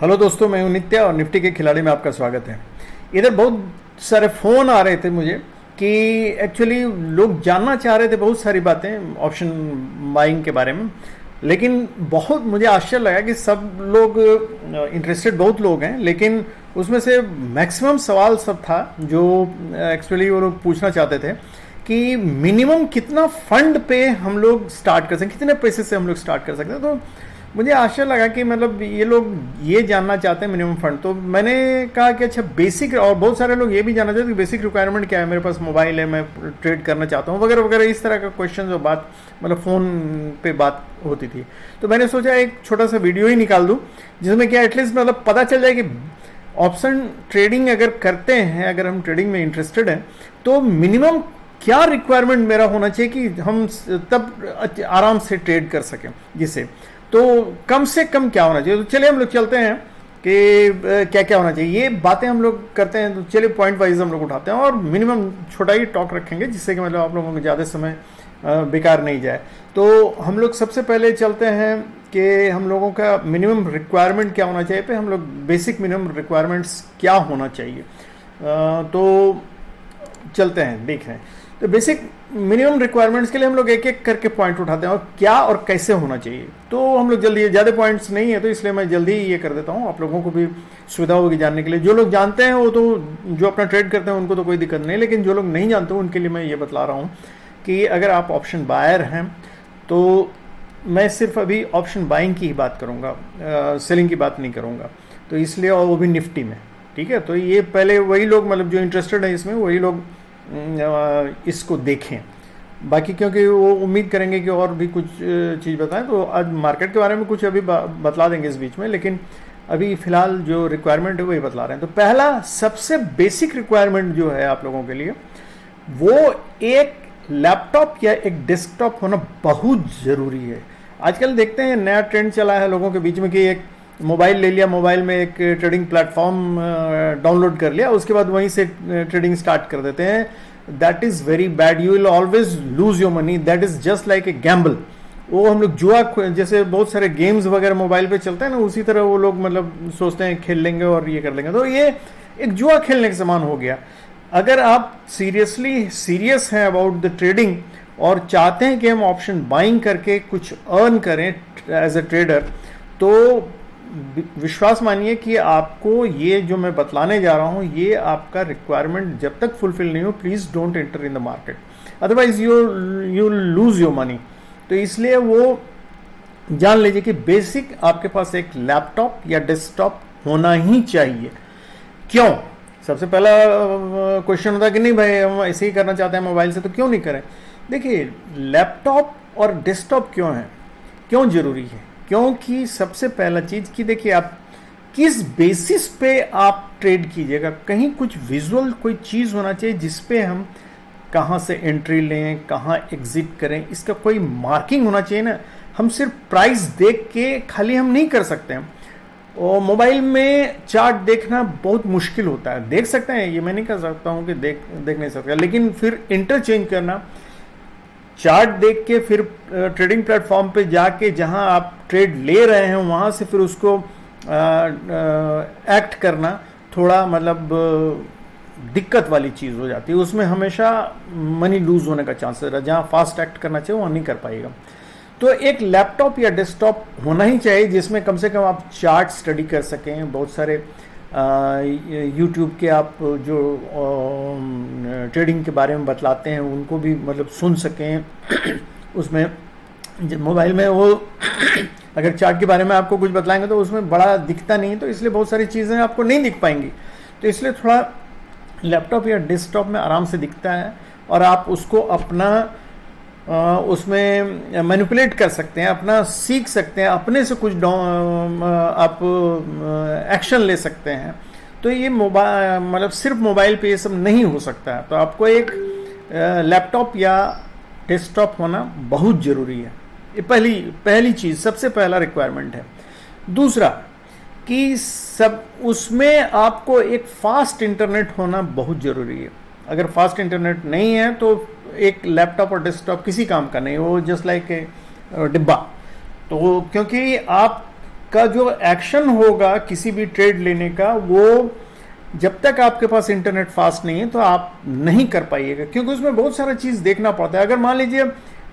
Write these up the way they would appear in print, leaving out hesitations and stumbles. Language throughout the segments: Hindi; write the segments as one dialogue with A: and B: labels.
A: हेलो दोस्तों, मैं हूं नित्या और निफ्टी के खिलाड़ी में आपका स्वागत है। इधर बहुत सारे फ़ोन आ रहे थे मुझे कि एक्चुअली लोग जानना चाह रहे थे बहुत सारी बातें ऑप्शन बाइंग के बारे में, लेकिन बहुत मुझे आश्चर्य लगा कि सब लोग इंटरेस्टेड बहुत लोग हैं, लेकिन उसमें से मैक्सिमम सवाल सब था जो एक्चुअली वो लोग पूछना चाहते थे कि मिनिमम कितना फंड पे हम लोग स्टार्ट कर सकते हैं, कितने पैसे से हम लोग स्टार्ट कर सकते हैं। तो मुझे आश्चर्य लगा कि मतलब ये लोग ये जानना चाहते हैं मिनिमम फंड। तो मैंने कहा कि अच्छा बेसिक, और बहुत सारे लोग ये भी जानना चाहते हैं कि बेसिक रिक्वायरमेंट क्या है, मेरे पास मोबाइल है, मैं ट्रेड करना चाहता हूँ वगैरह वगैरह, इस तरह का क्वेश्चन और बात मतलब फ़ोन पे बात होती थी। तो मैंने सोचा एक छोटा सा वीडियो ही निकाल दूँ जिसमें क्या एटलीस्ट मतलब पता चल जाए कि ऑप्शन ट्रेडिंग अगर करते हैं, अगर हम ट्रेडिंग में इंटरेस्टेड हैं तो मिनिमम क्या रिक्वायरमेंट मेरा होना चाहिए कि हम तब आराम से ट्रेड कर सकें, जिससे तो कम से कम क्या होना चाहिए। तो चलिए हम लोग चलते हैं कि क्या क्या होना चाहिए, ये बातें हम लोग करते हैं। तो चलिए पॉइंट वाइज हम लोग उठाते हैं और मिनिमम छोटा ही टॉक रखेंगे जिससे कि मतलब आप लोगों को ज़्यादा समय बेकार नहीं जाए। तो हम लोग सबसे पहले चलते हैं कि हम लोगों का मिनिमम रिक्वायरमेंट क्या होना चाहिए पे हम लोग बेसिक मिनिमम रिक्वायरमेंट्स क्या होना चाहिए। तो चलते हैं, देख रहे हैं। तो बेसिक मिनिमम रिक्वायरमेंट्स के लिए हम लोग एक एक करके पॉइंट उठाते हैं और क्या और कैसे होना चाहिए। तो हम लोग जल्दी, ज़्यादा पॉइंट्स नहीं है तो इसलिए मैं जल्दी ही ये कर देता हूँ, आप लोगों को भी सुविधा होगी जानने के लिए। जो लोग जानते हैं वो तो, जो अपना ट्रेड करते हैं उनको तो कोई दिक्कत नहीं, लेकिन जो लोग नहीं जानते उनके लिए मैं ये बतला रहा हूँ कि अगर आप ऑप्शन बायर हैं तो मैं सिर्फ अभी ऑप्शन बाइंग की ही बात करूँगा, सेलिंग की बात नहीं करूँगा। तो इसलिए, और वो भी निफ्टी में, ठीक है। तो ये पहले वही लोग मतलब जो इंटरेस्टेड है इसमें वही लोग इसको देखें, बाकी क्योंकि वो उम्मीद करेंगे कि और भी कुछ चीज़ बताएं। तो आज मार्केट के बारे में कुछ अभी बतला देंगे इस बीच में, लेकिन अभी फ़िलहाल जो रिक्वायरमेंट है वही बतला रहे हैं। तो पहला सबसे बेसिक रिक्वायरमेंट जो है आप लोगों के लिए, वो एक लैपटॉप या एक डेस्कटॉप होना बहुत ज़रूरी है। आजकल देखते हैं नया ट्रेंड चला है लोगों के बीच में कि एक मोबाइल ले लिया, मोबाइल में एक ट्रेडिंग प्लेटफॉर्म डाउनलोड कर लिया, उसके बाद वहीं से ट्रेडिंग स्टार्ट कर देते हैं। That is very bad, you will always lose your money, that is just like a Gamble. वो हम लोग जुआ, जैसे बहुत सारे गेम्स वगैरह मोबाइल पे चलते हैं ना, उसी तरह वो लोग मतलब सोचते हैं खेल लेंगे और ये कर लेंगे। तो ये एक जुआ खेलने के समान हो गया। अगर आप सीरियस हैं अबाउट द ट्रेडिंग और चाहते हैं कि हम ऑप्शन बाइंग करके कुछ अर्न करें एज ए ट्रेडर, तो विश्वास मानिए कि आपको ये जो मैं बतलाने जा रहा हूँ, ये आपका रिक्वायरमेंट जब तक फुलफिल नहीं हो, please don't enter in the market, otherwise you lose your money. तो इसलिए वो जान लीजिए कि बेसिक आपके पास एक लैपटॉप या डेस्कटॉप होना ही चाहिए। क्यों? सबसे पहला क्वेश्चन होता है कि नहीं भाई हम ऐसे ही करना चाहते हैं मोबाइल से, तो क्यों नहीं करें। देखिए, लैपटॉप और डेस्कटॉप क्यों है, क्यों ज़रूरी है? क्योंकि सबसे पहला चीज़ कि देखिए आप किस बेसिस पे आप ट्रेड कीजिएगा, कहीं कुछ विजुअल कोई चीज़ होना चाहिए जिस पे हम कहाँ से एंट्री लें, कहाँ एग्जिट करें, इसका कोई मार्किंग होना चाहिए ना। हम सिर्फ प्राइस देख के खाली हम नहीं कर सकते हैं। और मोबाइल में चार्ट देखना बहुत मुश्किल होता है, देख सकते हैं, ये मैं नहीं कर सकता हूँ कि देख नहीं सकता, लेकिन फिर इंटरचेंज करना, चार्ट देख के फिर ट्रेडिंग प्लेटफॉर्म पे जाके जहां आप ट्रेड ले रहे हैं वहां से फिर उसको एक्ट करना थोड़ा मतलब दिक्कत वाली चीज़ हो जाती है। उसमें हमेशा मनी लूज होने का चांसेस है, जहां फास्ट एक्ट करना चाहिए वहां नहीं कर पाएगा। तो एक लैपटॉप या डेस्कटॉप होना ही चाहिए जिसमें कम से कम आप चार्ट स्टडी कर सकें। बहुत सारे यूट्यूब के आप जो ट्रेडिंग के बारे में बतलाते हैं उनको भी मतलब सुन सकें। उसमें मोबाइल में वो अगर चार्ट के बारे में आपको कुछ बतलाएंगे तो उसमें बड़ा दिखता नहीं, तो इसलिए बहुत सारी चीज़ें आपको नहीं दिख पाएंगी। तो इसलिए थोड़ा लैपटॉप या डेस्कटॉप में आराम से दिखता है और आप उसको अपना उसमें मैनिपुलेट कर सकते हैं, अपना सीख सकते हैं, अपने से कुछ आप एक्शन ले सकते हैं। तो ये मोबाइल मतलब सिर्फ मोबाइल पे ये सब नहीं हो सकता है। तो आपको एक लैपटॉप या डेस्कटॉप होना बहुत ज़रूरी है। ये पहली चीज़, सबसे पहला रिक्वायरमेंट है। दूसरा कि सब उसमें आपको एक फास्ट इंटरनेट होना बहुत ज़रूरी है। अगर फास्ट इंटरनेट नहीं है तो एक लैपटॉप और डेस्कटॉप किसी काम का नहीं, वो जस्ट लाइक ए डिब्बा। तो क्योंकि आप का जो एक्शन होगा किसी भी ट्रेड लेने का, वो जब तक आपके पास इंटरनेट फास्ट नहीं है तो आप नहीं कर पाइएगा, क्योंकि उसमें बहुत सारा चीज़ देखना पड़ता है। अगर मान लीजिए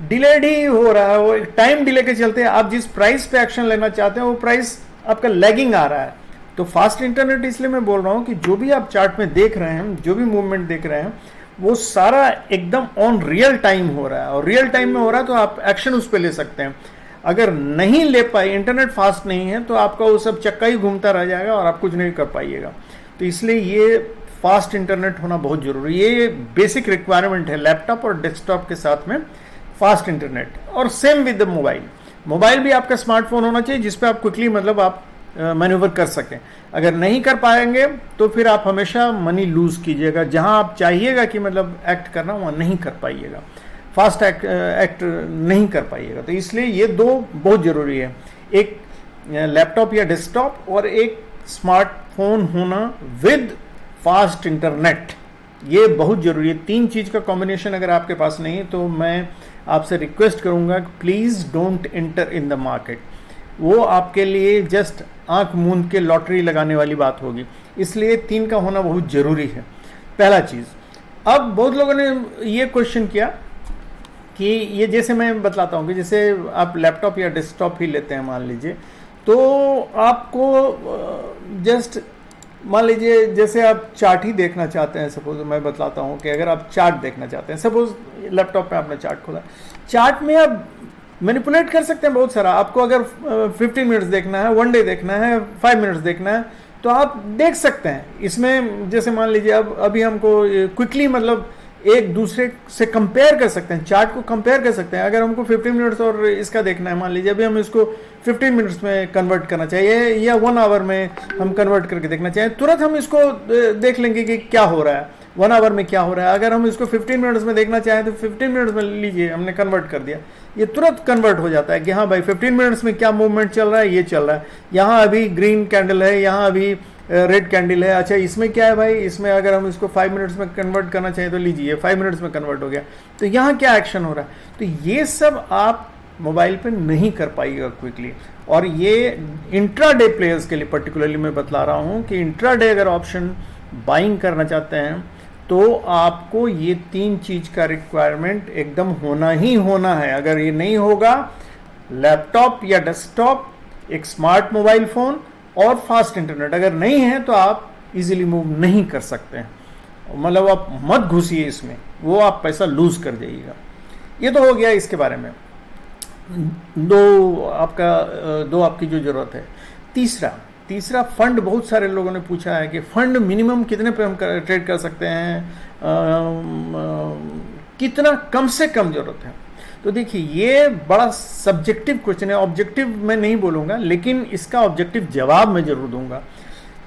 A: डिलेड ही हो रहा है, वो टाइम डिले के चलते आप जिस प्राइस पे एक्शन लेना चाहते हैं वो प्राइस आपका लैगिंग आ रहा है। तो फास्ट इंटरनेट इसलिए मैं बोल रहा हूँ कि जो भी आप चार्ट में देख रहे हैं, जो भी मूवमेंट देख रहे हैं, वो सारा एकदम ऑन रियल टाइम हो रहा है, और रियल टाइम में हो रहा है तो आप एक्शन उस पर ले सकते हैं। अगर नहीं ले पाए, इंटरनेट फास्ट नहीं है, तो आपका वो सब चक्का ही घूमता रह जाएगा और आप कुछ नहीं कर पाइएगा। तो इसलिए ये फास्ट इंटरनेट होना बहुत जरूरी है, ये बेसिक रिक्वायरमेंट है लैपटॉप और डेस्कटॉप के साथ में, फास्ट इंटरनेट। और same with the mobile, mobile भी आपका स्मार्टफोन होना चाहिए जिसपे आप क्विकली मतलब आप मैन्यूवर कर सकें। अगर नहीं कर पाएंगे तो फिर आप हमेशा मनी लूज कीजिएगा, जहां आप चाहिएगा कि मतलब एक्ट करना वहां नहीं कर पाइएगा, फास्ट एक्ट नहीं कर पाइएगा। तो इसलिए ये दो बहुत जरूरी है, एक लैपटॉप या डेस्कटॉप और एक स्मार्टफोन होना विद फास्ट इंटरनेट, ये बहुत जरूरी है। तीन चीज का कॉम्बिनेशन अगर आपके पास नहीं है तो मैं आपसे रिक्वेस्ट करूंगा कि please don't enter in the market. वो आपके लिए जस्ट आंख मूंद के लॉटरी लगाने वाली बात होगी। इसलिए तीन का होना बहुत जरूरी है, पहला चीज। अब बहुत लोगों ने ये क्वेश्चन किया कि ये, जैसे मैं बतलाता हूँ कि जैसे आप लैपटॉप या डेस्कटॉप ही लेते हैं मान लीजिए, तो आपको जस्ट मान लीजिए जैसे आप चार्ट ही देखना चाहते हैं, सपोज मैं बतलाता हूँ कि अगर आप चार्ट देखना चाहते हैं, सपोज लैपटॉप पे आपने चार्ट खोला, चार्ट में आप मैनिपुलेट कर सकते हैं बहुत सारा। आपको अगर 15 मिनट्स देखना है, 1 डे देखना है, 5 मिनट्स देखना है, तो आप देख सकते हैं। इसमें जैसे मान लीजिए अब अभी हमको क्विकली मतलब एक दूसरे से कंपेयर कर सकते हैं, चार्ट को कंपेयर कर सकते हैं। अगर हमको 15 मिनट्स और इसका देखना है, मान लीजिए अभी हम इसको 15 मिनट्स में कन्वर्ट करना चाहिए या 1 आवर में हम कन्वर्ट करके देखना चाहिए, तुरंत हम इसको देख लेंगे कि क्या हो रहा है, 1 आवर में क्या हो रहा है। अगर हम इसको 15 मिनट्स में देखना चाहें तो 15 मिनट्स में लीजिए, हमने कन्वर्ट कर दिया, ये तुरंत कन्वर्ट हो जाता है कि हाँ भाई 15 मिनट्स में क्या मूवमेंट चल रहा है, ये चल रहा है। यहाँ अभी ग्रीन कैंडल है, यहाँ अभी रेड कैंडल है, अच्छा इसमें क्या है भाई, इसमें अगर हम इसको 5 मिनट्स में कन्वर्ट करना चाहें तो लीजिए 5 मिनट्स में कन्वर्ट हो गया, तो यहाँ क्या एक्शन हो रहा है। तो ये सब आप मोबाइल पे नहीं कर पाइएगा क्विकली। और ये इंट्राडे प्लेयर्स के लिए पर्टिकुलरली मैं बतला रहा हूँ कि इंट्राडे अगर ऑप्शन बाइंग करना चाहते हैं तो आपको ये तीन चीज का रिक्वायरमेंट एकदम होना ही होना है। अगर ये नहीं होगा, लैपटॉप या डेस्कटॉप, एक स्मार्ट मोबाइल फोन और फास्ट इंटरनेट अगर नहीं है तो आप इजीली मूव नहीं कर सकते हैं। मतलब आप मत घुसिए इसमें, वो आप पैसा लूज कर जाइएगा। ये तो हो गया इसके बारे में, दो आपकी जो जरूरत है। तीसरा फंड, बहुत सारे लोगों ने पूछा है कि फंड मिनिमम कितने पे हम ट्रेड कर सकते हैं, कितना कम से कम जरूरत है। तो देखिए ये बड़ा सब्जेक्टिव क्वेश्चन है, ऑब्जेक्टिव मैं नहीं बोलूँगा, लेकिन इसका ऑब्जेक्टिव जवाब मैं जरूर दूंगा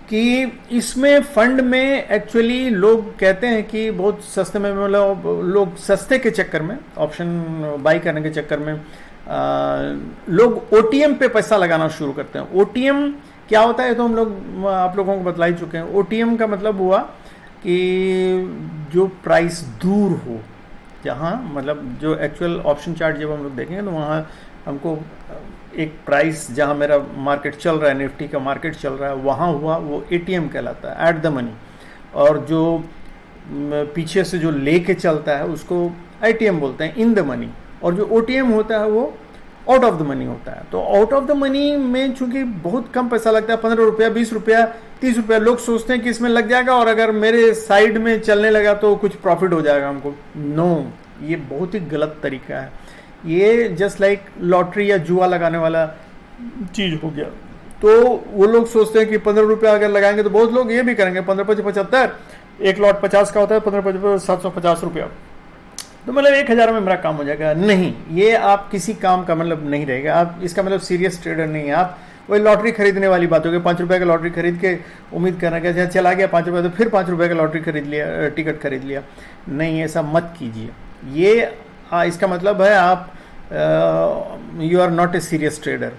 A: कि इसमें फंड में एक्चुअली लोग कहते हैं कि बहुत सस्ते में, मतलब लोग सस्ते के चक्कर में, ऑप्शन बाई करने के चक्कर में लोग ओटीएम पे पैसा लगाना शुरू करते हैं। ओटीएम क्या होता है तो हम लोग आप लोगों को बतला ही चुके हैं। ओटीएम का मतलब हुआ कि जो प्राइस दूर हो, जहाँ मतलब जो एक्चुअल ऑप्शन चार्ट जब हम लोग देखेंगे तो वहाँ हमको एक प्राइस जहाँ मेरा मार्केट चल रहा है, निफ्टी का मार्केट चल रहा है, वहाँ हुआ, वो एटीएम कहलाता है, एट द मनी। और जो पीछे से जो लेके चलता है उसको आईटीएम बोलते हैं, इन द मनी। और जो ओटीएम होता है वो आउट ऑफ द मनी होता है। तो आउट ऑफ द मनी में चूंकि बहुत कम पैसा लगता है, 15 रुपया, 20 रुपया, 30 रुपया, लोग सोचते हैं कि इसमें लग जाएगा और अगर मेरे साइड में चलने लगा तो कुछ प्रॉफिट हो जाएगा हमको। नो, ये बहुत ही गलत तरीका है। ये जस्ट लाइक लॉटरी या जुआ लगाने वाला चीज हो गया। तो वो लोग सोचते हैं कि 15 रुपया अगर लगाएंगे, तो बहुत लोग ये भी करेंगे 15 5 75, एक लॉट 50 का होता है, 15 5 750 रुपया, तो मतलब 1000 में मेरा काम हो जाएगा। नहीं, ये आप किसी काम का मतलब नहीं रहेगा। आप इसका मतलब सीरियस ट्रेडर नहीं है। आप वही लॉटरी खरीदने वाली बात होगी, 5 रुपये का लॉटरी खरीद के उम्मीद करना कि चला गया 5 रुपये, तो फिर 5 रुपये का लॉटरी खरीद लिया, टिकट खरीद लिया। नहीं, ऐसा मत कीजिए। ये इसका मतलब है आप you are not a serious trader.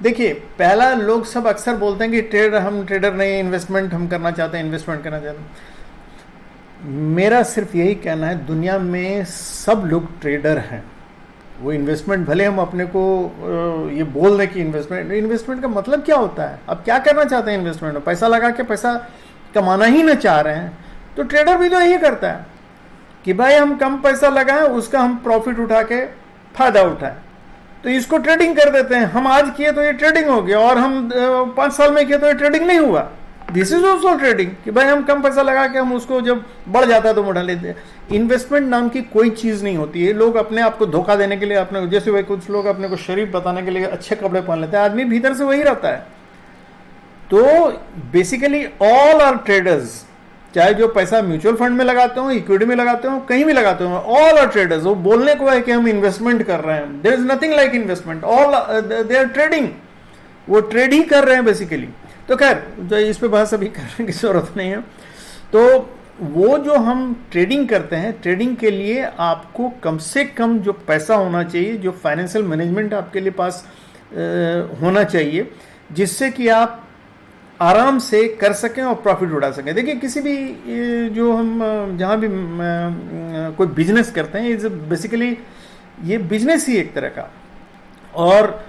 A: देखिए, पहला लोग सब अक्सर बोलते हैं कि हम ट्रेडर नहीं, इन्वेस्टमेंट हम करना चाहते हैं, इन्वेस्टमेंट करना चाहते हैं। मेरा सिर्फ यही कहना है, दुनिया में सब लोग ट्रेडर हैं, वो इन्वेस्टमेंट भले हम अपने को ये बोल दें कि इन्वेस्टमेंट का मतलब क्या होता है, आप क्या करना चाहते हैं इन्वेस्टमेंट में, पैसा लगा के पैसा कमाना ही ना चाह रहे हैं, तो ट्रेडर भी तो यही करता है कि भाई हम कम पैसा लगाएं, उसका हम प्रॉफिट उठा के फायदा उठाएं, तो इसको ट्रेडिंग कर देते हैं। हम आज किए तो ये ट्रेडिंग हो गया, और हम 5 साल में किए तो ये ट्रेडिंग नहीं हुआ। दिस इज ऑल्सो ट्रेडिंग कि भाई हम कम पैसा लगा के हम उसको जब बढ़ जाता है तो उठा लेते हैं। इन्वेस्टमेंट नाम की कोई चीज़ नहीं होती है। लोग अपने आप को धोखा देने के लिए, अपने जैसे भाई कुछ लोग अपने को शरीफ बताने के लिए अच्छे कपड़े पहन लेते हैं, आदमी भीतर से वही रहता है। तो बेसिकली ऑल आर ट्रेडर्स, चाहे जो पैसा म्यूचुअल फंड में लगाते हो, इक्विटी में लगाते हो, कहीं भी लगाते हो, ऑल आर ट्रेडर्स। वो बोलने को है कि हम इन्वेस्टमेंट कर रहे हैं, there is nothing like investment, all they are trading, वो ट्रेड ही कर रहे हैं बेसिकली। तो खैर इस पे बात अभी करने की जरूरत नहीं है। तो वो जो हम ट्रेडिंग करते हैं, ट्रेडिंग के लिए आपको कम से कम जो पैसा होना चाहिए, जो फाइनेंशियल मैनेजमेंट आपके लिए पास होना चाहिए, जिससे कि आप आराम से कर सकें और प्रॉफिट उड़ा सकें। देखिए किसी भी जो हम जहाँ भी कोई बिजनेस करते हैं, इज बेसिकली ये बिजनेस ही एक तरह का, और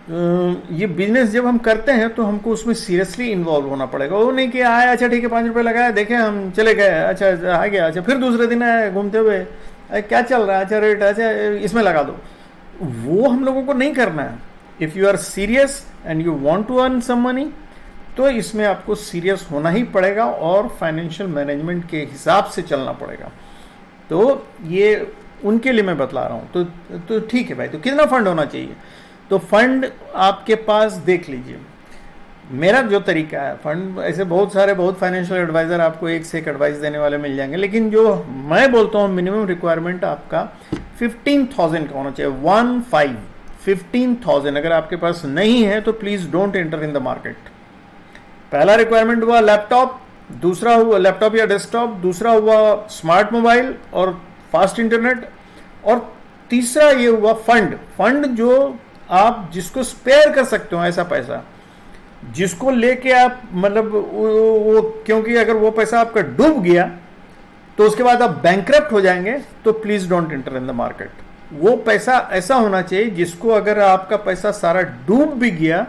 A: ये बिजनेस जब हम करते हैं तो हमको उसमें सीरियसली इन्वॉल्व होना पड़ेगा। वो नहीं कि आया, अच्छा ठीक है 5 रुपये लगाया, देखें हम चले गए, अच्छा आ गया, अच्छा फिर दूसरे दिन आए घूमते हुए, क्या चल रहा है, अच्छा रेट, अच्छा इसमें लगा दो। वो हम लोगों को नहीं करना है। If you are serious and you want to earn some money, तो इसमें आपको सीरियस होना ही पड़ेगा और फाइनेंशियल मैनेजमेंट के हिसाब से चलना पड़ेगा। तो ये उनके लिए मैं बतला रहा हूँ। तो ठीक है भाई, तो कितना फंड होना चाहिए? तो फंड आपके पास देख लीजिए। मेरा जो तरीका है, फंड ऐसे बहुत सारे, बहुत फाइनेंशियल एडवाइज़र आपको एक से एक एडवाइस देने वाले मिल जाएंगे, लेकिन जो मैं बोलता हूँ मिनिमम रिक्वायरमेंट आपका 15,000 का होना चाहिए। 15,000 अगर आपके पास नहीं है तो please don't enter in the market. पहला रिक्वायरमेंट हुआ लैपटॉप, दूसरा हुआ लैपटॉप या डेस्कटॉप, दूसरा हुआ स्मार्ट मोबाइल और फास्ट इंटरनेट, और तीसरा ये हुआ फंड जो आप जिसको स्पेयर कर सकते हो, ऐसा पैसा जिसको लेके आप मतलब वो क्योंकि अगर वो पैसा आपका डूब गया तो उसके बाद आप बैंकरप्ट हो जाएंगे, तो please don't enter in the market. वो पैसा ऐसा होना चाहिए जिसको अगर आपका पैसा सारा डूब भी गया,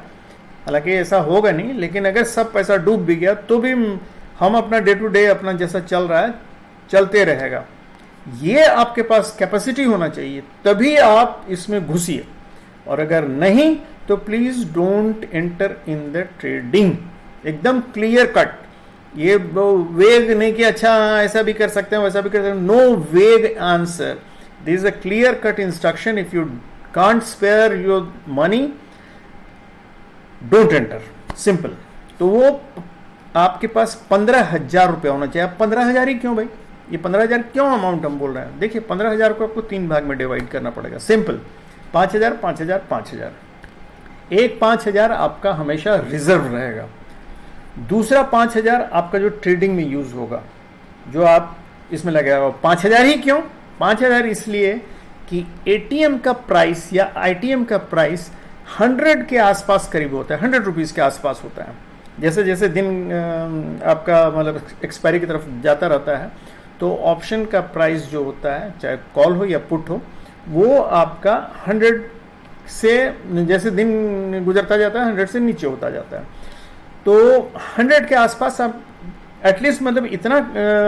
A: हालांकि ऐसा होगा नहीं, लेकिन अगर सब पैसा डूब भी गया तो भी हम अपना डे टू डे अपना जैसा चल रहा है चलते रहेगा। ये आपके पास कैपेसिटी होना चाहिए, तभी आप इसमें घुसिए, और अगर नहीं तो please don't enter in the trading. एकदम क्लियर कट, ये वेग नहीं कि अच्छा ऐसा भी कर सकते हैं वैसा भी कर सकते हैं, no vague answer, this is a clear cut instruction. If you can't spare your money, don't enter, simple. तो वो आपके पास 15,000 रुपया होना चाहिए। 15,000 ही क्यों भाई, ये 15,000 क्यों अमाउंट हम बोल रहे हैं? देखिए 15,000 को आपको 3 भाग में डिवाइड करना पड़ेगा, सिंपल। 5,000 5,000 5,000, एक 5,000 आपका हमेशा रिजर्व रहेगा, दूसरा 5,000 आपका जो ट्रेडिंग में यूज होगा, जो आप इसमें लगाएगा। 5,000 ही क्यों? 5,000 इसलिए कि एटीएम का प्राइस या आईटीएम का प्राइस 100 के आसपास करीब होता है, 100 रुपीज़ के आसपास होता है। जैसे जैसे दिन आपका मतलब एक्सपायरी की तरफ जाता रहता है, तो ऑप्शन का प्राइस जो होता है, चाहे कॉल हो या पुट हो, वो आपका 100 से जैसे दिन गुजरता जाता है 100 से नीचे होता जाता है। तो 100 के आसपास आप एटलीस्ट मतलब इतना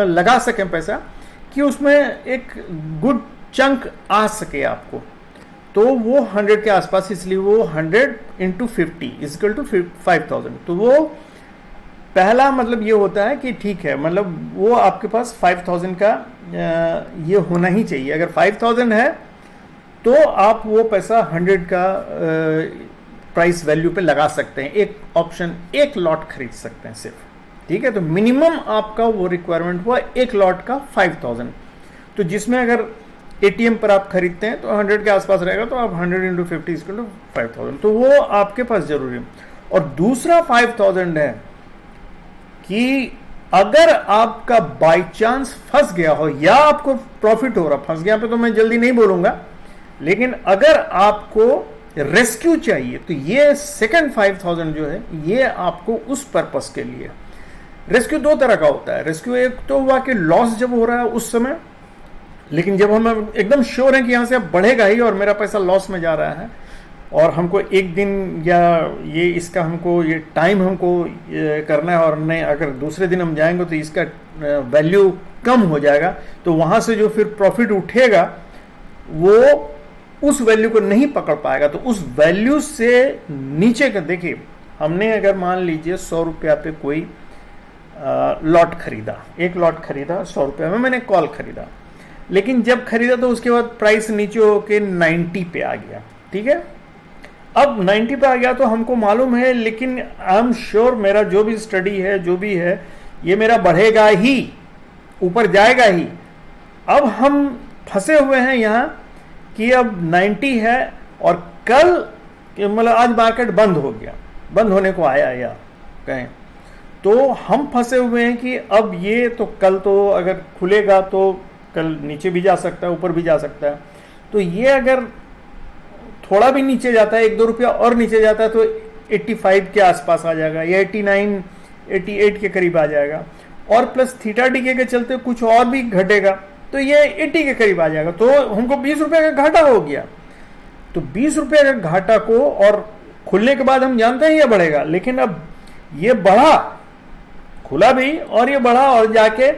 A: लगा सकें पैसा कि उसमें एक गुड चंक आ सके आपको, तो वो 100 के आसपास, इसलिए वो 100 इंटू 50 इजकल टू 5,000। तो वो पहला मतलब ये होता है कि ठीक है, मतलब वो आपके पास 5,000 का ये होना ही चाहिए। अगर 5,000 है तो आप वो पैसा 100 का प्राइस वैल्यू पे लगा सकते हैं, एक ऑप्शन, एक लॉट खरीद सकते हैं सिर्फ, ठीक है। तो मिनिमम आपका वो रिक्वायरमेंट हुआ एक लॉट का 5,000। तो जिसमें अगर एटीएम पर आप खरीदते हैं तो 100 के आसपास रहेगा, तो आप 100 इंटू 50 इज टू 5,000, तो वो आपके पास जरूरी है। और दूसरा 5,000 है कि अगर आपका बाई चांस फंस गया हो या आपको प्रॉफिट हो रहा, फंस गया पे तो मैं जल्दी नहीं बोलूंगा, लेकिन अगर आपको रेस्क्यू चाहिए तो ये सेकंड 5,000 जो है ये आपको उस पर्पस के लिए। रेस्क्यू दो तरह का होता है। रेस्क्यू एक तो हुआ कि लॉस जब हो रहा है उस समय, लेकिन जब हम एकदम श्योर हैं कि यहाँ से अब बढ़ेगा ही और मेरा पैसा लॉस में जा रहा है, और हमको एक दिन या ये इसका हमको ये टाइम हमको ये करना है, और नहीं अगर दूसरे दिन हम जाएंगे तो इसका वैल्यू कम हो जाएगा, तो वहाँ से जो फिर प्रॉफिट उठेगा वो उस वैल्यू को नहीं पकड़ पाएगा। तो उस वैल्यू से नीचे का देखिए, हमने अगर मान लीजिए 100 रुपया पे कोई लॉट खरीदा, एक लॉट खरीदा 100 रुपया में, मैंने कॉल खरीदा, लेकिन जब खरीदा तो उसके बाद प्राइस नीचे होके 90 पे आ गया, ठीक है। अब 90 पे आ गया तो हमको मालूम है, लेकिन आई एम श्योर मेरा जो भी स्टडी है, जो भी है, ये मेरा बढ़ेगा ही, ऊपर जाएगा ही। अब हम फंसे हुए हैं यहाँ कि अब 90 है और कल मतलब आज मार्केट बंद हो गया, बंद होने को आया या कहें, तो हम फंसे हुए हैं कि अब ये तो कल तो अगर खुलेगा तो कल नीचे भी जा सकता है, ऊपर भी जा सकता है। तो ये अगर थोड़ा भी नीचे जाता है, 1-2 रुपया और नीचे जाता है, तो 85 के आसपास आ जाएगा या 89, 88 के करीब आ जाएगा, और प्लस थीटा डीके के चलते कुछ और भी घटेगा तो ये 80 के करीब आ जाएगा। तो हमको 20 रुपये का घाटा हो गया। तो 20 रुपये का घाटा को, और खुलने के बाद हम जानते हैं ये बढ़ेगा, लेकिन अब ये बढ़ा, खुला भी और ये बढ़ा और जाके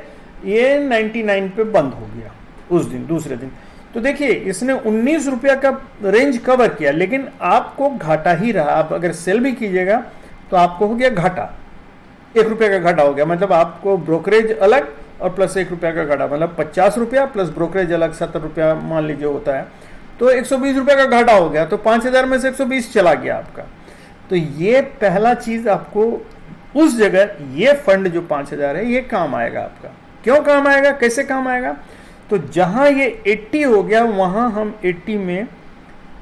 A: ये 99 पे बंद हो गया उस दिन, दूसरे दिन। तो देखिए इसने 19 रुपया का रेंज कवर किया, लेकिन आपको घाटा ही रहा। आप अगर सेल भी कीजिएगा तो आपको हो गया घाटा, 1 रुपये का घाटा हो गया। मतलब आपको ब्रोकरेज अलग और प्लस 1 रुपया का घाटा, मतलब 50 रुपया प्लस ब्रोकरेज अलग 70 रुपया मान लीजिए होता है, तो 120 रुपये का घाटा हो गया। तो 5000 में से 120 चला गया आपका। तो ये पहला चीज आपको उस जगह, ये फंड जो 5000 है ये काम आएगा आपका। क्यों काम आएगा, कैसे काम आएगा? तो जहां ये 80 हो गया वहां हम 80 में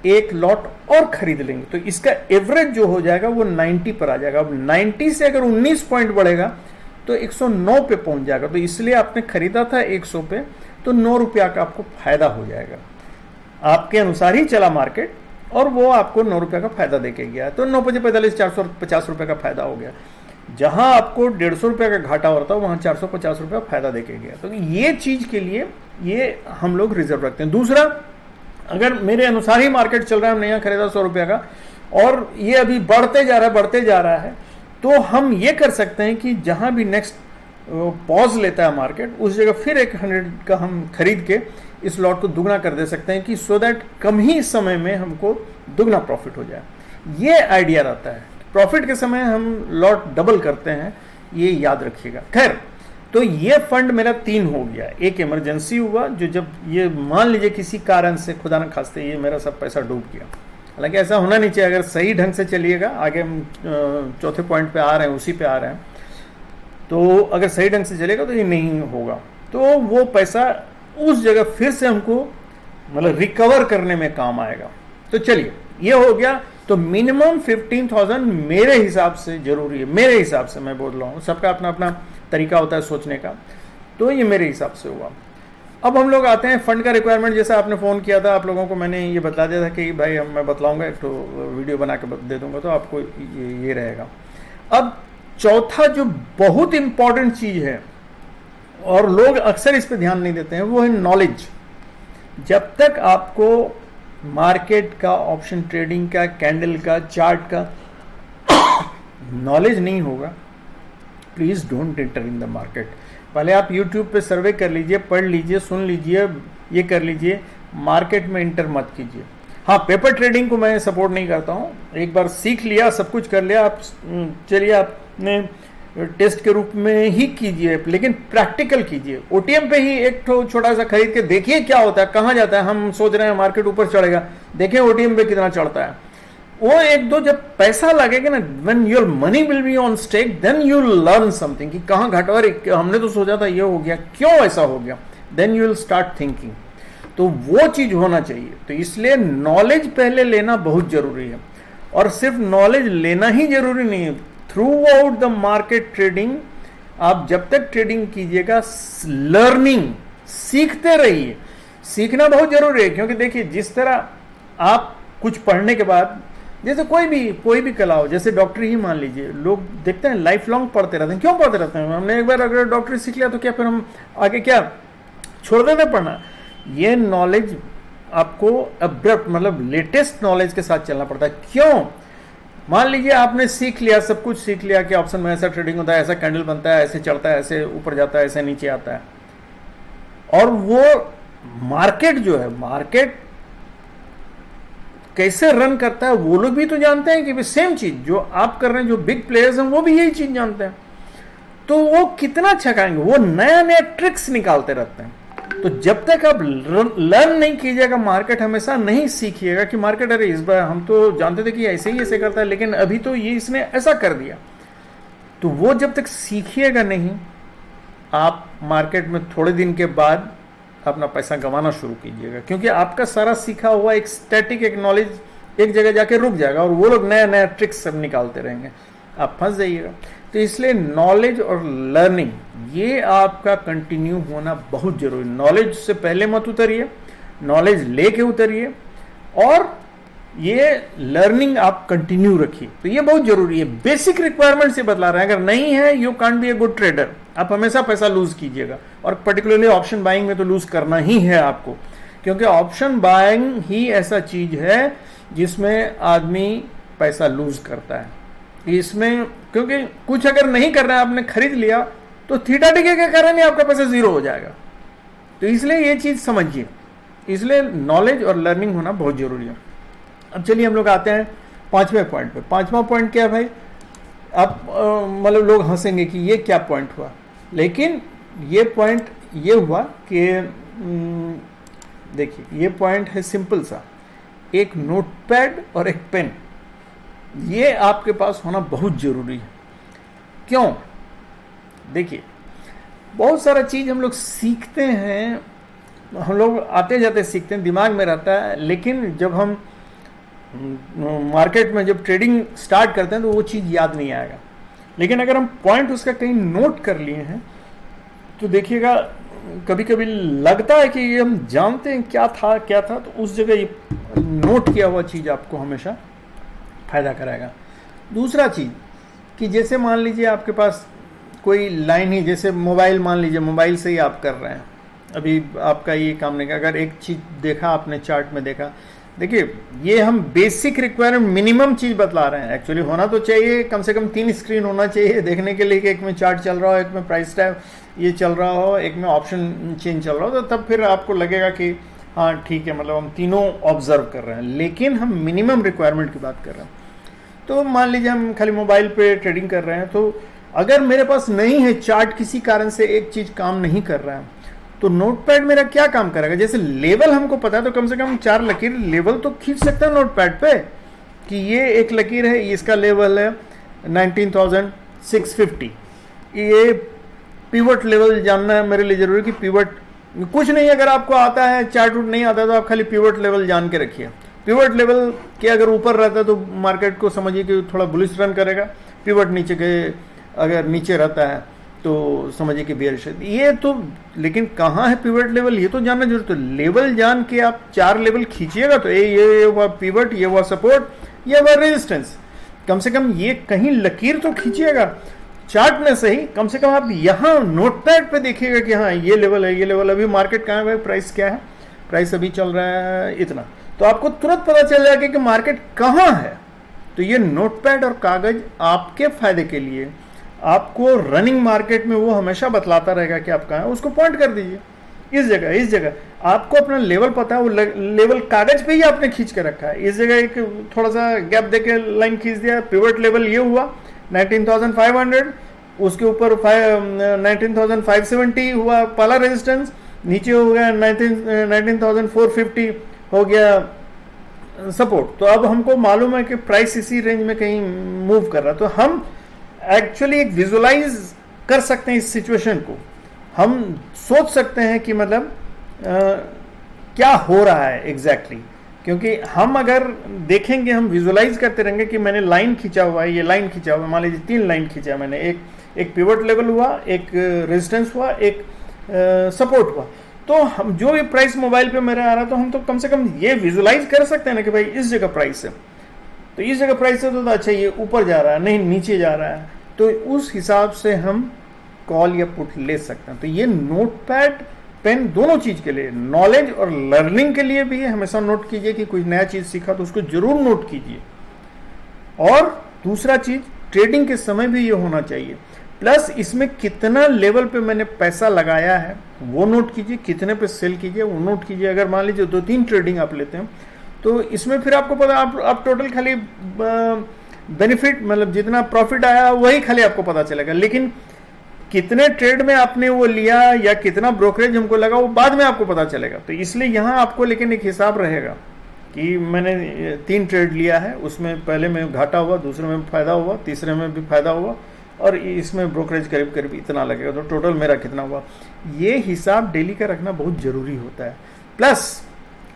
A: एक लॉट और खरीद लेंगे, तो इसका एवरेज जो हो जाएगा वो 90 पर आ जाएगा। अब 90 से अगर 19 पॉइंट बढ़ेगा तो 109 पे पहुंच जाएगा। तो इसलिए आपने खरीदा था 100 पे, तो 9 रुपया का आपको फायदा हो जाएगा। आपके अनुसार ही चला मार्केट और वो आपको 9 रुपया का फायदा देके गया, तो 9 × 45 450 रुपये का फायदा हो गया। जहां आपको 150 रुपये का घाटा हो रहा था वहां 450 रुपया फायदा देके गया। तो ये चीज के लिए ये हम लोग रिजर्व रखते हैं। दूसरा, अगर मेरे अनुसार ही मार्केट चल रहा है, हमने यहाँ खरीदा 100 रुपया का और ये अभी बढ़ते जा रहा है, तो हम ये कर सकते हैं कि जहां भी नेक्स्ट पॉज लेता है मार्केट, उस जगह फिर 100 का हम खरीद के इस लॉट को दुगना कर दे सकते हैं, कि सो दैट कम ही समय में हमको दुगना प्रॉफिट हो जाए। ये आइडिया रहता है। प्रॉफिट के समय हम लॉट डबल करते हैं, ये याद रखिएगा। खैर, तो ये फंड मेरा 3 हो गया। एक इमरजेंसी हुआ, जो जब ये मान लीजिए किसी कारण से खुदा न खास्ते ये मेरा सब पैसा डूब गया। हालांकि ऐसा होना नहीं चाहिए, अगर सही ढंग से चलिएगा, आगे हम चौथे पॉइंट पे आ रहे हैं, उसी पे आ रहे हैं, तो अगर सही ढंग से चलेगा तो ये नहीं होगा। तो वो पैसा उस जगह फिर से हमको मतलब रिकवर करने में काम आएगा। तो चलिए, ये हो गया। तो मिनिमम 15,000 मेरे हिसाब से जरूरी है। मेरे हिसाब से मैं बोल रहा हूँ, सबका अपना अपना तरीका होता है सोचने का, तो ये मेरे हिसाब से हुआ। अब हम लोग आते हैं फंड का रिक्वायरमेंट। जैसे आपने फ़ोन किया था, आप लोगों को मैंने ये बता दिया था कि भाई मैं बतलाऊंगा, एक तो वीडियो बना के दे दूंगा, तो आपको ये रहेगा। अब चौथा जो बहुत इंपॉर्टेंट चीज़ है और लोग अक्सर इस पर ध्यान नहीं देते हैं, वो है नॉलेज। जब तक आपको मार्केट का, ऑप्शन ट्रेडिंग का, कैंडल का, चार्ट का नॉलेज नहीं होगा, please don't enter in the market. पहले आप यूट्यूब पे सर्वे कर लीजिए, पढ़ लीजिए, सुन लीजिए, ये कर लीजिए, मार्केट में एंटर मत कीजिए। हाँ, पेपर ट्रेडिंग को मैं सपोर्ट नहीं करता हूँ। एक बार सीख लिया, सब कुछ कर लिया, आप चलिए आपने टेस्ट के रूप में ही कीजिए, लेकिन प्रैक्टिकल कीजिए। ओटीएम पे ही एक छोटा सा खरीद के देखिए क्या होता है, कहाँ जाता है। हम सोच रहे हैं मार्केट ऊपर चढ़ेगा, देखें ओटीएम पे कितना चढ़ता है। वो एक दो जब पैसा लगेगा ना, when your money will be on stake, then you learn something कि कहाँ घाटा, और हमने तो सोचा था ये हो गया, क्यों ऐसा हो गया, then you will start thinking. तो वो चीज होना चाहिए। तो इसलिए नॉलेज पहले लेना बहुत जरूरी है। और सिर्फ नॉलेज लेना ही जरूरी नहीं है, through out the market trading आप जब तक ट्रेडिंग कीजिएगा, लर्निंग, सीखते रहिए। सीखना बहुत जरूरी है, क्योंकि देखिए जिस तरह आप कुछ पढ़ने के बाद, जैसे कोई भी कला हो, जैसे डॉक्टरी ही मान लीजिए, लोग देखते हैं लाइफ लॉन्ग पढ़ते रहते हैं। क्यों पढ़ते रहते हैं? हमने एक बार अगर डॉक्टरी सीख लिया तो क्या फिर हम आगे क्या छोड़ देते पढ़ना? ये नॉलेज आपको अब्रप्ट मतलब लेटेस्ट नॉलेज के साथ चलना पड़ता है। क्यों? मान लीजिए आपने सीख लिया, सब कुछ सीख लिया कि ऑप्शन में ऐसा ट्रेडिंग होता है, ऐसा कैंडल बनता है, ऐसे चढ़ता है, ऐसे ऊपर जाता है, ऐसे नीचे आता है, और वो मार्केट जो है, मार्केट कैसे रन करता है वो लोग भी तो जानते हैं कि सेम चीज जो आप कर रहे हैं, जो बिग प्लेयर्स हैं वो भी यही चीज जानते हैं। तो वो कितना अच्छा खाएंगे, वो नया नया ट्रिक्स निकालते रहते हैं। तो जब तक आप लर्न नहीं कीजिएगा मार्केट, हमेशा नहीं सीखिएगा कि मार्केट अरे इस बार हम तो जानते थे कि ऐसे ही ऐसे करता है, लेकिन अभी तो ये इसने ऐसा कर दिया, तो वो जब तक सीखिएगा नहीं, आप मार्केट में थोड़े दिन के बाद अपना पैसा गंवाना शुरू कीजिएगा, क्योंकि आपका सारा सीखा हुआ एक स्टैटिक एक नॉलेज एक जगह जाके रुक जाएगा और वो लोग नया नया ट्रिक्स सब निकालते रहेंगे, आप फंस जाइएगा। तो इसलिए नॉलेज और लर्निंग ये आपका कंटिन्यू होना बहुत जरूरी। नॉलेज से पहले मत उतरिए, नॉलेज लेके उतरिए, और ये लर्निंग आप कंटिन्यू रखिए। तो ये बहुत जरूरी है, बेसिक रिक्वायरमेंट से बतला रहे हैं। अगर नहीं है, you can't be a good trader. आप हमेशा पैसा लूज कीजिएगा, और पर्टिकुलरली ऑप्शन बाइंग में तो लूज करना ही है आपको, क्योंकि ऑप्शन बाइंग ही ऐसा चीज है जिसमें आदमी पैसा लूज करता है। इसमें क्योंकि कुछ अगर नहीं कर रहा है, आपने खरीद लिया, तो थीटा डिके के कारण ही आपका पैसा जीरो हो जाएगा। तो इसलिए ये चीज समझिए, इसलिए नॉलेज और लर्निंग होना बहुत जरूरी है। अब चलिए हम लोग आते हैं पांचवें पॉइंट पे। पांचवा पॉइंट क्या है भाई? आप मतलब लोग हंसेंगे कि ये क्या पॉइंट हुआ, लेकिन ये पॉइंट ये हुआ कि देखिए ये पॉइंट है सिंपल सा, एक नोटपैड और एक पेन, ये आपके पास होना बहुत जरूरी है। क्यों? देखिए बहुत सारा चीज हम लोग सीखते हैं, हम लोग आते जाते सीखते हैं, दिमाग में रहता है, लेकिन जब हम मार्केट में जब ट्रेडिंग स्टार्ट करते हैं तो वो चीज़ याद नहीं आएगा। लेकिन अगर हम पॉइंट उसका कहीं नोट कर लिए हैं तो देखिएगा, कभी कभी लगता है कि ये हम जानते हैं क्या था, तो उस जगह ये नोट किया हुआ चीज़ आपको हमेशा फायदा कराएगा। दूसरा चीज़ कि जैसे मान लीजिए आपके पास कोई लाइन ही, जैसे मोबाइल, मान लीजिए मोबाइल से ही आप कर रहे हैं, अभी आपका ये काम नहीं, अगर एक चीज़ देखा आपने चार्ट में देखा, देखिए ये हम बेसिक रिक्वायरमेंट मिनिमम चीज बतला रहे हैं। एक्चुअली होना तो चाहिए कम से कम 3 स्क्रीन होना चाहिए देखने के लिए, कि एक में चार्ट चल रहा हो, एक में प्राइस टैग ये चल रहा हो, एक में ऑप्शन चेंज चल रहा हो, तो तब फिर आपको लगेगा कि हाँ ठीक है, मतलब हम तीनों ऑब्जर्व कर रहे हैं। लेकिन हम मिनिमम रिक्वायरमेंट की बात कर रहे हैं। तो मान लीजिए हम खाली मोबाइल पे ट्रेडिंग कर रहे हैं, तो अगर मेरे पास नहीं है चार्ट, किसी कारण से एक चीज काम नहीं कर रहा है, तो नोटपैड मेरा क्या काम करेगा? जैसे लेवल हमको पता है, तो कम से कम 4 लकीर लेवल तो खींच सकते हैं नोटपैड पे, कि ये एक लकीर है, इसका लेवल है 19,650। ये पिवट लेवल जानना है मेरे लिए जरूरी, कि पिवट कुछ नहीं, अगर आपको आता है चार्ट रूट नहीं आता तो आप खाली पिवट लेवल जान के रखिए। पिवट लेवल के अगर ऊपर रहता है तो मार्केट को समझिए कि थोड़ा बुलिश रन करेगा, पिवट नीचे के अगर नीचे रहता है तो समझिए कि बेयरिश है। ये तो, लेकिन कहाँ है पिवट लेवल, ये तो जानना जरूरत है। लेवल जान के आप 4 लेवल खींचिएगा तो ये हुआ पिवट, ये हुआ सपोर्ट, ये हुआ रेजिस्टेंस। कम से कम ये कहीं लकीर तो खींचिएगा, चार्ट में सही, कम से कम आप यहाँ नोटपैड पे देखिएगा कि हाँ ये लेवल है, ये लेवल। अभी मार्केट कहाँ है, प्राइस क्या है, प्राइस अभी चल रहा है इतना, तो आपको तुरंत पता चल जाएगा कि मार्केट कहाँ है। तो ये नोटपैड और कागज आपके फायदे के लिए, आपको रनिंग मार्केट में वो हमेशा बतलाता रहेगा कि आप कहाँ है, उसको पॉइंट कर दीजिए, इस जगह आपको अपना लेवल पता है, वो लेवल कागज पे ही आपने खींच के रखा है। इस जगह एक थोड़ा सा गैप देके लाइन खींच दिया, पिवट लेवल ये हुआ 19,500, उसके ऊपर 19,570 हुआ पहला रेजिस्टेंस, नीचे हो गया 19,450 हो गया सपोर्ट। तो अब हमको मालूम है कि प्राइस इसी रेंज में कहीं मूव कर रहा है, तो हम एक्चुअली एक विजुलाइज कर सकते हैं इस सिचुएशन को, हम सोच सकते हैं कि मतलब क्या हो रहा है एग्जैक्टली। क्योंकि हम अगर देखेंगे, हम विजुलाइज करते रहेंगे कि मैंने लाइन खींचा हुआ है, ये लाइन खींचा हुआ है, मान लीजिए 3 लाइन खींचा है मैंने, एक पिवट लेवल हुआ, एक रेजिस्टेंस हुआ, एक सपोर्ट हुआ, तो हम जो भी प्राइस मोबाइल पे मेरा आ रहा है, तो हम तो कम से कम ये विजुलाइज कर सकते हैं ना कि भाई इस जगह प्राइस है, तो इस जगह प्राइस है तो अच्छा ये ऊपर जा रहा है, नहीं नीचे जा रहा है, तो उस हिसाब से हम कॉल या पुट ले सकते हैं। तो ये नोटपैड पेन दोनों चीज के लिए, नॉलेज और लर्निंग के लिए भी है। हमेशा नोट कीजिए कि कोई नया चीज सीखा तो उसको जरूर नोट कीजिए। और दूसरा चीज, ट्रेडिंग के समय भी ये होना चाहिए। प्लस इसमें कितना लेवल पे मैंने पैसा लगाया है वो नोट कीजिए, कितने पे सेल कीजिए वो नोट कीजिए। अगर मान लीजिए 2-3 ट्रेडिंग आप लेते हैं तो इसमें फिर आपको पता, आप टोटल खाली बेनिफिट, मतलब जितना प्रॉफिट आया वही खाली आपको पता चलेगा, लेकिन कितने ट्रेड में आपने वो लिया या कितना ब्रोकरेज हमको लगा वो बाद में आपको पता चलेगा। तो इसलिए यहाँ आपको लेकिन एक हिसाब रहेगा कि मैंने 3 ट्रेड लिया है, उसमें पहले में घाटा हुआ, दूसरे में फायदा हुआ, तीसरे में भी फायदा हुआ, और इसमें ब्रोकरेज करीब करीब इतना लगेगा, तो टोटल मेरा कितना हुआ। ये हिसाब डेली का रखना बहुत ज़रूरी होता है। प्लस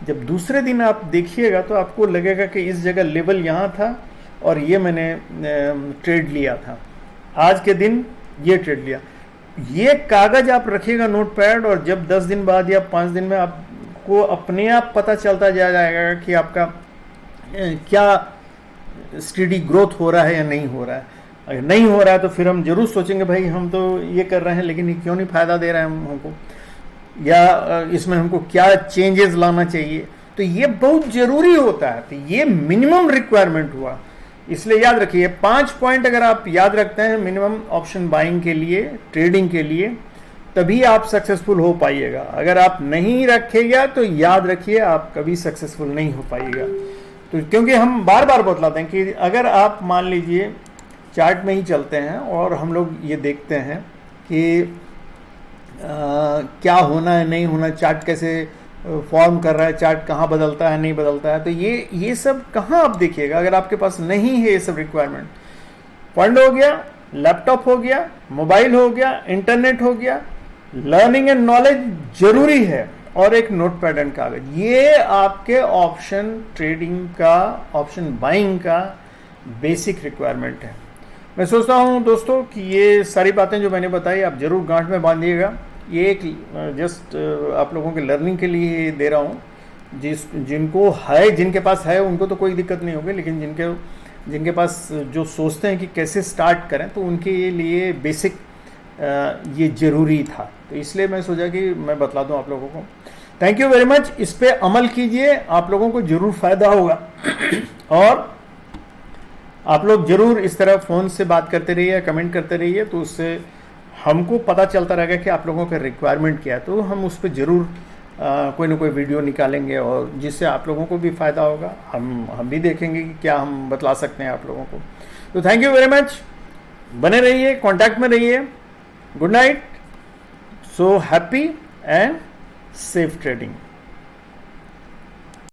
A: जब दूसरे दिन आप देखिएगा तो आपको लगेगा कि इस जगह लेवल यहाँ था और ये मैंने ट्रेड लिया था, आज के दिन ये ट्रेड लिया। ये कागज आप रखिएगा नोट पैड, और जब 10 दिन बाद या 5 दिन में आपको अपने आप पता चलता जाएगा कि आपका क्या स्टडी ग्रोथ हो रहा है या नहीं हो रहा है। अगर नहीं हो रहा है तो फिर हम जरूर सोचेंगे भाई हम तो ये कर रहे हैं लेकिन ये क्यों नहीं फायदा दे रहा है हमको, या इसमें हमको क्या चेंजेस लाना चाहिए। तो ये बहुत जरूरी होता है। तो ये मिनिमम रिक्वायरमेंट हुआ, इसलिए याद रखिए 5 पॉइंट अगर आप याद रखते हैं मिनिमम ऑप्शन बाइंग के लिए, ट्रेडिंग के लिए, तभी आप सक्सेसफुल हो पाइएगा। अगर आप नहीं रखेगा तो याद रखिए आप कभी सक्सेसफुल नहीं हो पाइएगा। तो क्योंकि हम बार बार बतलाते हैं कि अगर आप मान लीजिए चार्ट में ही चलते हैं और हम लोग ये देखते हैं कि क्या होना है नहीं होना, चार्ट कैसे फॉर्म कर रहा है, चार्ट कहाँ बदलता है नहीं बदलता है, तो ये सब कहाँ आप देखिएगा अगर आपके पास नहीं है ये सब रिक्वायरमेंट। फंड हो गया, लैपटॉप हो गया, मोबाइल हो गया, इंटरनेट हो गया, लर्निंग एंड नॉलेज जरूरी है, और एक नोट पैड एंड कागज। ये आपके ऑप्शन ट्रेडिंग का, ऑप्शन बाइंग का बेसिक रिक्वायरमेंट है। मैं सोचता हूँ दोस्तों कि ये सारी बातें जो मैंने बताई आप जरूर गांठ में बांधिएगा। ये एक जस्ट आप लोगों के लर्निंग के लिए दे रहा हूँ। जिनको है, जिनके पास है उनको तो कोई दिक्कत नहीं होगी, लेकिन जिनके पास जो सोचते हैं कि कैसे स्टार्ट करें तो उनके लिए बेसिक ये ज़रूरी था। तो इसलिए मैं सोचा कि मैं बतला दूं आप लोगों को। Thank you very much. इस पे अमल कीजिए, आप लोगों को ज़रूर फ़ायदा होगा। और आप लोग ज़रूर इस तरह फ़ोन से बात करते रहिए, कमेंट करते रहिए, तो उससे हमको पता चलता रहेगा कि आप लोगों का रिक्वायरमेंट क्या है। तो हम उस पर ज़रूर कोई ना कोई वीडियो निकालेंगे और जिससे आप लोगों को भी फ़ायदा होगा। हम भी देखेंगे कि क्या हम बतला सकते हैं आप लोगों को। तो थैंक यू वेरी मच। बने रहिए, कांटेक्ट में रहिए। Good night. So happy and safe trading.